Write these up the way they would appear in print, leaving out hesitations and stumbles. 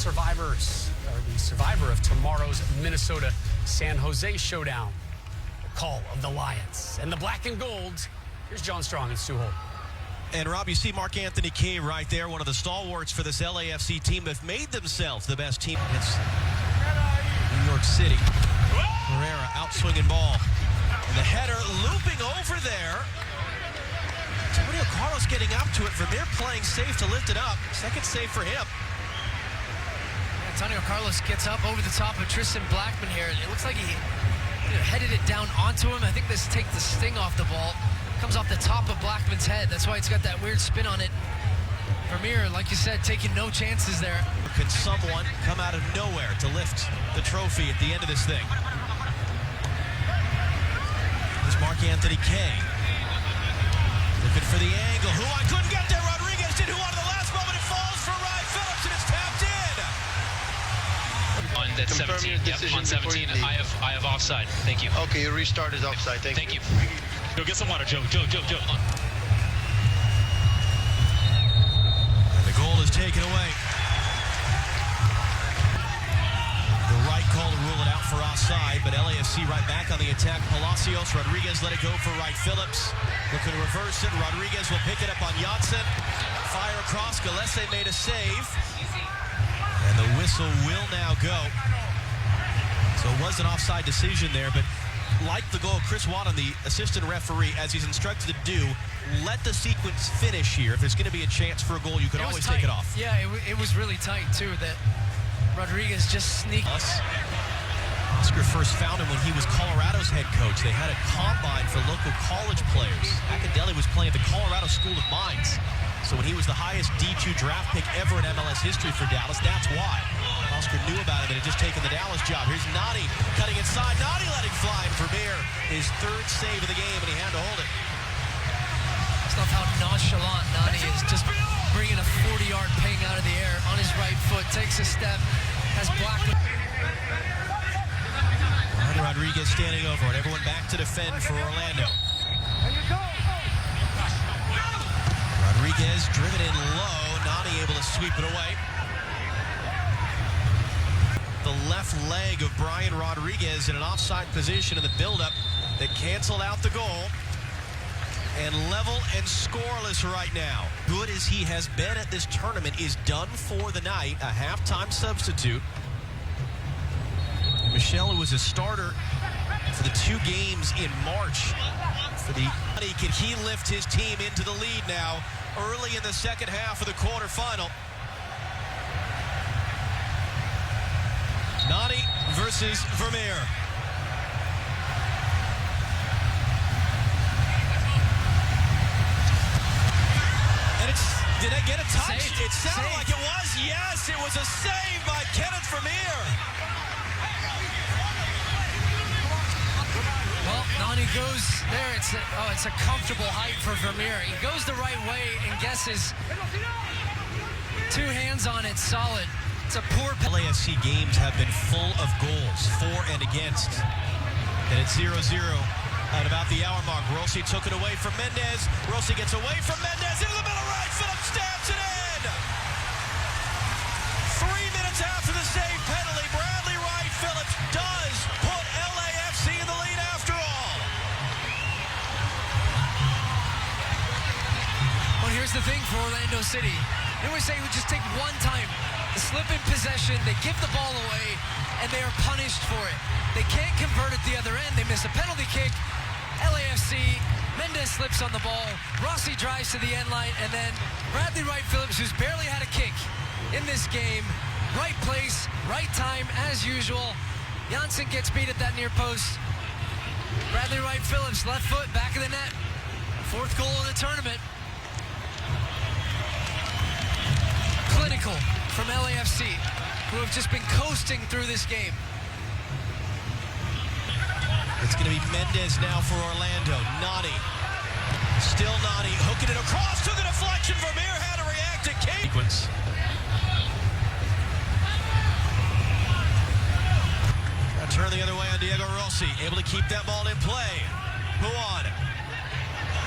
survivors, or the survivor of tomorrow's Minnesota-San Jose showdown. The call of the Lions and the black and gold. Here's John Strong and Stu Holt. And Rob, you see Mark-Anthony Kaye right there, one of the stalwarts for this LAFC team that made themselves the best team against New York City. Pereira out swinging ball. And the header looping over there. Antonio Carlos getting up to it. Vermeer playing safe to lift it up. Second save for him. Antonio Carlos gets up over the top of Tristan Blackman here. It looks like he headed it down onto him. I think this takes the sting off the ball. Comes off the top of Blackman's head. That's why it's got that weird spin on it. Vermeer, like you said, taking no chances there. Can someone come out of nowhere to lift the trophy at the end of this thing? There's Mark-Anthony Kaye. Looking for the angle. Who couldn't get there. Rodriguez did. Who on the last moment. It falls for Wright-Phillips, and it's tapped in. On that 17. Yep, on 17. I have offside. Thank you. Okay, your restart is offside. Thank you. Go get some water, Joe. Joe. And the goal is taken away. The right call to rule it out for offside, but LAFC right back on the attack. Palacios, Rodriguez let it go for Wright-Phillips. Looking to reverse it. Rodriguez will pick it up on Janssen. Fire across. Gillespie made a save. And the whistle will now go. So it was an offside decision there, but like the goal, Chris Wadden, the assistant referee, as he's instructed to do, let the sequence finish here. If there's going to be a chance for a goal, you can always take it off. Yeah, it was really tight, too, that Rodriguez just sneaked. Oscar first found him when he was Colorado's head coach. They had a combine for local college players. Acadelli was playing at the Colorado School of Mines. So when he was the highest D2 draft pick ever in MLS history for Dallas, that's why. Oscar knew about it and had just taken the Dallas job. Here's Nani cutting inside. Nani letting fly. And Vermeer, his third save of the game, and he had to hold it. I love how nonchalant Nani is, just bringing a 40-yard ping out of the air on his right foot, takes a step, has Blackman. Rodriguez standing over it. Everyone back to defend for Orlando. Rodriguez driven in low. Nani able to sweep it away. The left leg of Brian Rodriguez in an offside position in the buildup that canceled out the goal. And level and scoreless right now. Good as he has been at this tournament, is done for the night. A halftime substitute. Michel, who was a starter for the 2 games in March. Can he lift his team into the lead now early in the second half of the quarterfinal? Nani versus Vermeer. And did I get a touch? It sounded like it was. Yes, it was a save by Kenneth Vermeer. Well, Nani goes there. It's a comfortable height for Vermeer. He goes the right way and guesses. 2 hands on it, solid. It's a poor. LAFC games have been full of goals, for and against. And it's 0-0 at about the hour mark. Rossi took it away from Mendez. Rossi gets away from Mendez into the middle right. Phillips stabs it in. 3 minutes after the save penalty, Bradley Wright-Phillips does put LAFC in the lead after all. Well, here's the thing for Orlando City. They always say it would just take one time. The slip in possession, they give the ball away, and they are punished for it. They can't convert at the other end. They miss a penalty kick. LAFC, Mendez slips on the ball. Rossi drives to the end line, and then Bradley Wright-Phillips, who's barely had a kick in this game. Right place, right time, as usual. Janssen gets beat at that near post. Bradley Wright-Phillips, left foot, back of the net. 4th goal of the tournament. Clinical from LAFC, who have just been coasting through this game. It's going to be Mendez now for Orlando. Nani. Still Nani. Hooking it across. Took a deflection. Vermeer had to react to Kaye. Sequence. Turn the other way on Diego Rossi. Able to keep that ball in play. Juan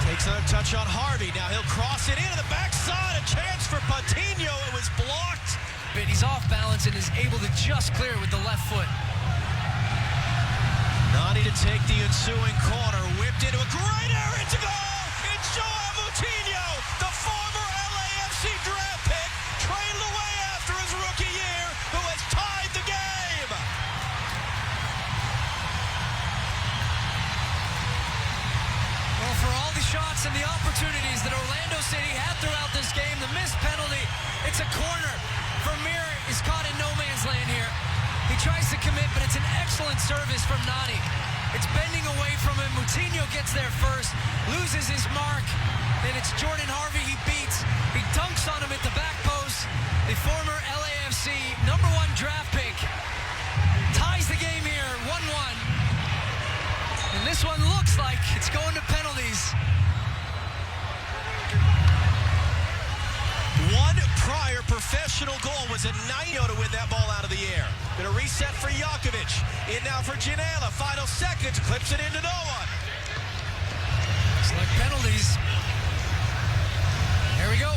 takes another touch on Harvey. Now he'll cross it into the backside. A chance for Patino. It was blocked bit. He's off balance and is able to just clear it with the left foot. Nani to take the ensuing corner, whipped into a great area to go. It's João Moutinho, the former LAFC draft pick, traded away after his rookie year, who has tied the game. Well, for all the shots and the opportunities that Orlando City had throughout this game, the missed penalty, it's a corner. Vermeer is caught in no man's land here. He tries to commit, but it's an excellent service from Nani. It's bending away from him. Moutinho gets there first, loses his mark, and it's Jordan Harvey he beats. He dunks on him at the back post. The former LAFC #1 draft pick ties the game here, 1-1. And this one looks like it's going to penalties. One prior professional goal was a 9-0 to win that ball out of the air. Gonna reset for Jakovic. In now for Janela. Final seconds. Clips it into no one. It's like penalties. There we go.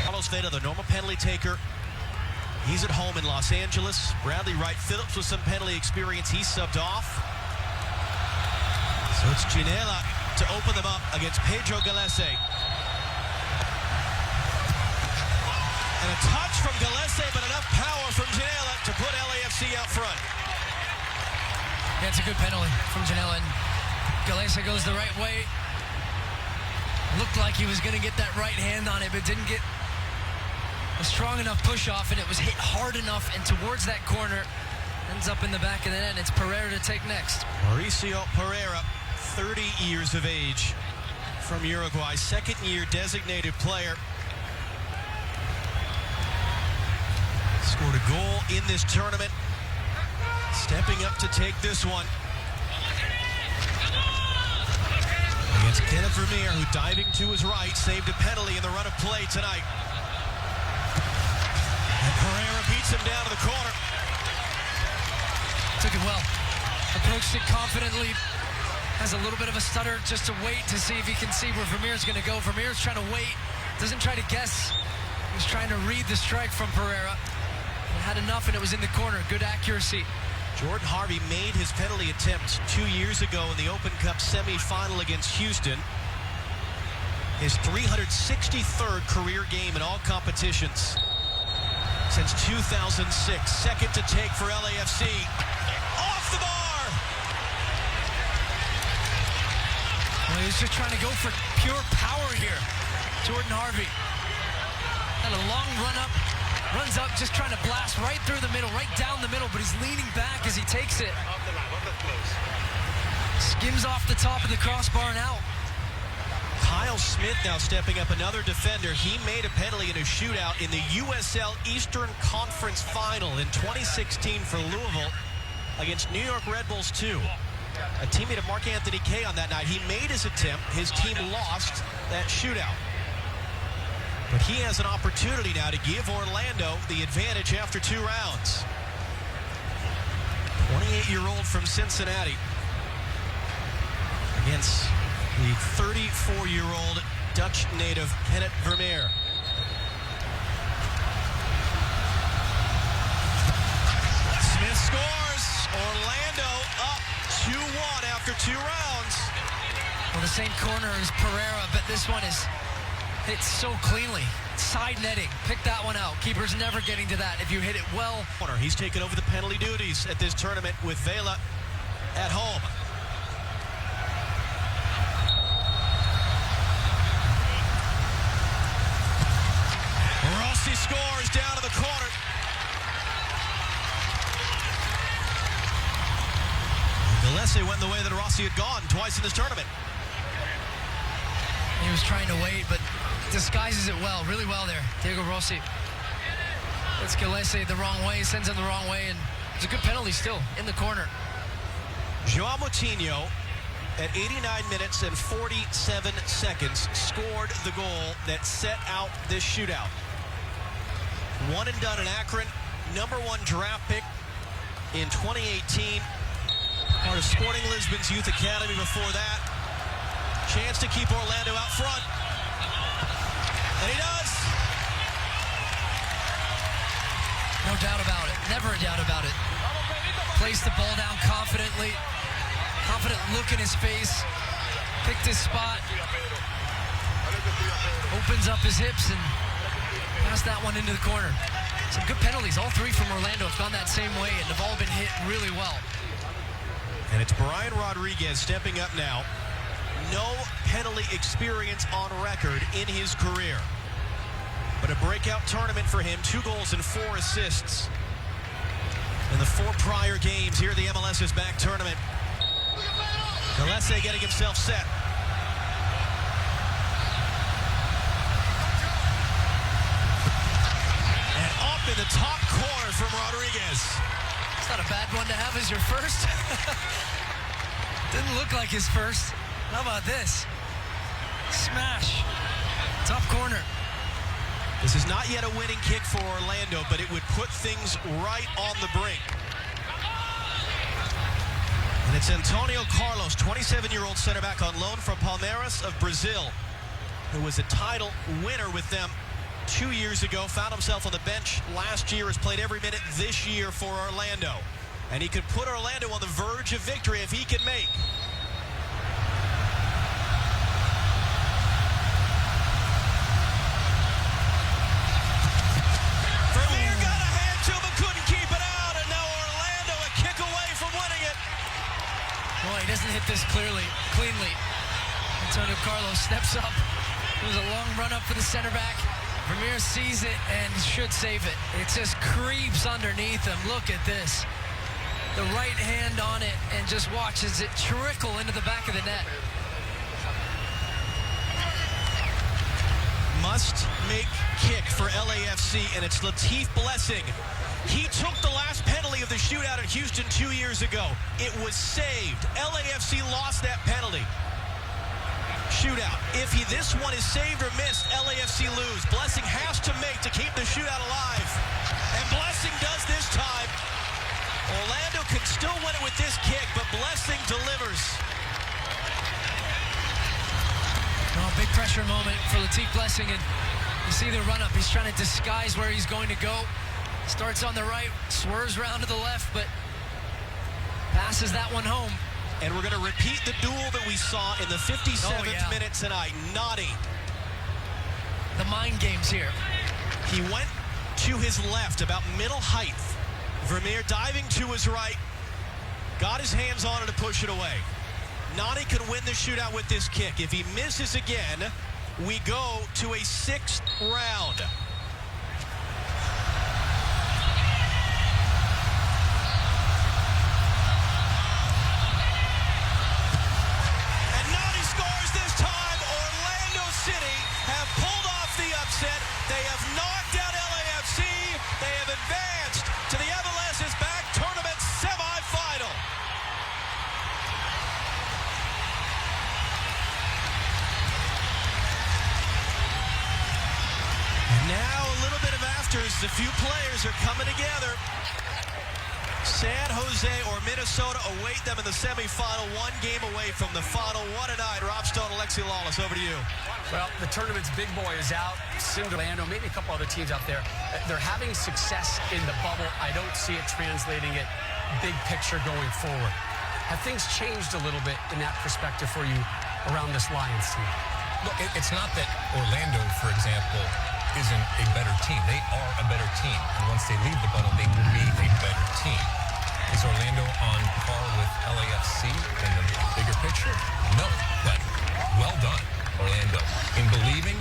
Carlos Vela, the normal penalty taker. He's at home in Los Angeles. Bradley Wright-Phillips with some penalty experience. He subbed off. So it's Janela to open them up against Pedro Gallese. And a touch from Gallese, but enough power from Janela to put LAFC out front. Yeah, it's a good penalty from Janela. And Gallese goes the right way. Looked like he was going to get that right hand on it, but didn't get a strong enough push off, and it was hit hard enough and towards that corner. Ends up in the back of the net, and it's Pereira to take next. Mauricio Pereira, 30 years of age, from Uruguay, second-year designated player. Scored a goal in this tournament, stepping up to take this one against Kenneth Vermeer, who, diving to his right, saved a penalty in the run of play tonight. And Pereira beats him down to the corner. Took it well. Approached it confidently. Has a little bit of a stutter just to wait to see if he can see where Vermeer's going to go. Vermeer's trying to wait. Doesn't try to guess. He's trying to read the strike from Pereira. Had enough, and it was in the corner. Good accuracy. Jordan Harvey made his penalty attempt 2 years ago in the Open Cup semifinal against Houston. His 363rd career game in all competitions since 2006. Second to take for LAFC. Off the bar! Well, he was just trying to go for pure power here. Jordan Harvey had a long run up. Runs up, just trying to blast right through the middle, right down the middle, but he's leaning back as he takes it. Skims off the top of the crossbar and out. Kyle Smith now stepping up, another defender. He made a penalty in a shootout in the USL Eastern Conference Final in 2016 for Louisville against New York Red Bulls 2. A teammate of Mark Anthony Kaye on that night. He made his attempt. His team lost that shootout. But he has an opportunity now to give Orlando the advantage after 2 rounds. 28-year-old from Cincinnati against the 34-year-old Dutch native Kenneth Vermeer. Smith scores. Orlando up 2-1 after 2 rounds. Well, the same corner as Pereira, but this one is hit so cleanly. Side netting. Pick that one out. Keeper's never getting to that if you hit it well. He's taken over the penalty duties at this tournament with Vela at home. Rossi scores down to the corner. Gallese went the way that Rossi had gone twice in this tournament. He was trying to wait, but disguises it well, really well there. Diego Rossi. It's Gallese the wrong way, sends him the wrong way, and it's a good penalty still in the corner. João Moutinho, at 89 minutes and 47 seconds, scored the goal that set out this shootout. One and done in Akron, #1 draft pick in 2018. Part of Sporting Lisbon's Youth Academy before that. Chance to keep Orlando out front. And he does. doubt about it. Never a doubt about it. Placed the ball down confidently. Confident look in his face. Picked his spot. Opens up his hips and passed that one into the corner. Some good penalties. All three from Orlando have gone that same way and have all been hit really well. And it's Brian Rodriguez stepping up now. No penalty experience on record in his career. But a breakout tournament for him. 2 goals and 4 assists in the 4 prior games here at the MLS's back tournament. Gillespie getting himself set. And up in the top corner from Rodriguez. It's not a bad one to have as your first. Didn't look like his first. How about this? Smash. Top corner. This is not yet a winning kick for Orlando, but it would put things right on the brink. And it's Antonio Carlos, 27-year-old center back on loan from Palmeiras of Brazil, who was a title winner with them 2 years ago, found himself on the bench last year, has played every minute this year for Orlando. And he could put Orlando on the verge of victory if he can make. Vermeer got a hand to him but couldn't keep it out, and now Orlando a kick away from winning it. Boy, he doesn't hit this cleanly. Antonio Carlos steps up. It was a long run up for the center back. Vermeer sees it and should save it. It just creeps underneath him. Look at this. The right hand on it and just watches it trickle into the back of the net. Must-make kick for LAFC, and it's Latif Blessing. He took the last penalty of the shootout at Houston 2 years ago. It was saved. LAFC lost that penalty. Shootout. If this one is saved or missed, LAFC lose. Blessing has to make to keep the shootout alive. And Blessing does this time. Orlando can still win it with this kick, but Blessing delivers. Oh, big pressure moment for Latif Blessing, and you see the run-up. He's trying to disguise where he's going to go. Starts on the right, swerves around to the left, but passes that one home. And we're going to repeat the duel that we saw in the 57th minute tonight. Noddy. The mind games here. He went to his left, about middle height. Vermeer diving to his right. Got his hands on it to push it away. Noddy can win the shootout with this kick. If he misses again, we go to a 6th round. They have knocked out LAFC. They have advanced to the MLS's back tournament semifinal. Now a little bit of afters. A few players are coming together. San Jose or Minnesota await them in the semifinal, 1 game away from the final. What a night. Rob Stone, Alexi Lawless, over to you. Well, the tournament's big boy is out. Orlando, maybe a couple other teams out there. They're having success in the bubble. I don't see it translating it big picture going forward. Have things changed a little bit in that perspective for you around this Lions team? Look, it's not that Orlando, for example, isn't a better team. They are a better team. And once they leave the bubble, they will be a better team. Is Orlando on par with LAFC in the bigger picture? No, but well done, Orlando, in believing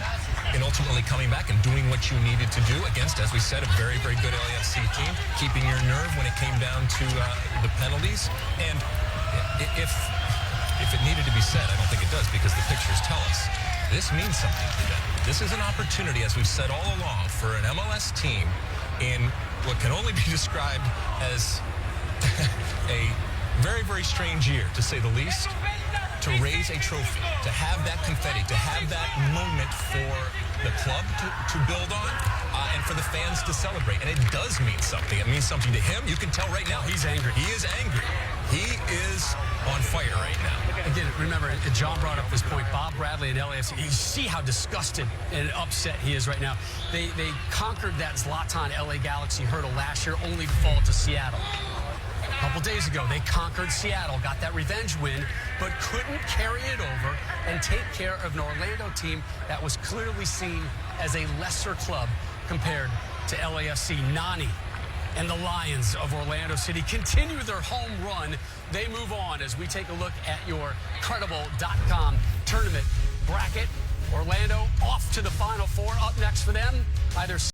and ultimately coming back and doing what you needed to do against, as we said, a very, very good LAFC team, keeping your nerve when it came down to the penalties. And if it needed to be said, I don't think it does, because the pictures tell us this means something to them. This is an opportunity, as we've said all along, for an MLS team in what can only be described as a very, very strange year, to say the least, to raise a trophy, to have that confetti, to have that moment for the club to build on, and for the fans to celebrate, and it does mean something. It means something to him. You can tell right now he's angry. He is angry. He is on fire right now. Again, remember, John brought up this point. Bob Bradley and LAFC, you see how disgusted and upset he is right now. They conquered that Zlatan LA Galaxy hurdle last year, only to fall to Seattle. A couple days ago, they conquered Seattle, got that revenge win, but couldn't carry it over and take care of an Orlando team that was clearly seen as a lesser club compared to LAFC. Nani and the Lions of Orlando City continue their home run. They move on as we take a look at your Credible.com tournament bracket. Orlando off to the Final Four. Up next for them, either